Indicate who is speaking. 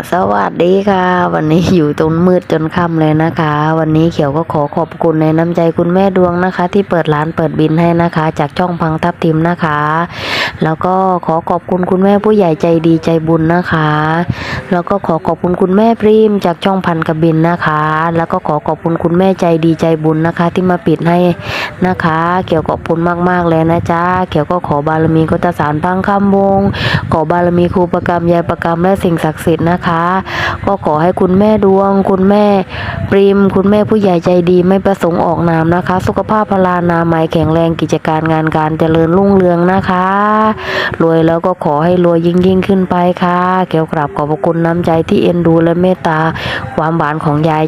Speaker 1: สวัสดีค่ะวันนี้อยู่ตรงมืดจนค่ำเลยนะคะวันนี้เขียวก็ขอขอบคุณในน้ำใจคุณแม่ดวงนะคะ ที่เปิดร้านเปิดบินให้นะคะ จากช่องพังทับทิมนะคะ แล้วก็ขอขอบคุณคุณแม่ผู้ใหญ่ใจดีใจบุญนะคะ แล้วก็ขอขอบคุณคุณแม่พริมจากช่องพันกระบินนะคะ แล้วก็ขอขอบคุณคุณแม่ใจดีใจบุญนะคะ ที่มาปิดให้นะคะเกี่ยวขอบคุณมากๆเลยนะจ๊ะเกี่ยวก็ขอบารมีโกตสารพังคำวงขอบารมีครูประกรรมยายประกรรมและสิ่งศักดิ์สิทธิ์นะคะก็ขอให้คุณแม่ดวงคุณแม่ปริมคุณแม่ผู้ใหญ่ใจดีไม่ประสงค์ออกนามนะคะสุขภาพพลานามัยแข็งแรงกิจการงานการเจริญรุ่งเรืองนะคะรวยแล้วก็ขอให้รวยยิ่งขึ้นไปค่ะเกี่ยวกับขอบคุณน้ำใจที่เอ็นดูและเมตตาความหวานของยาย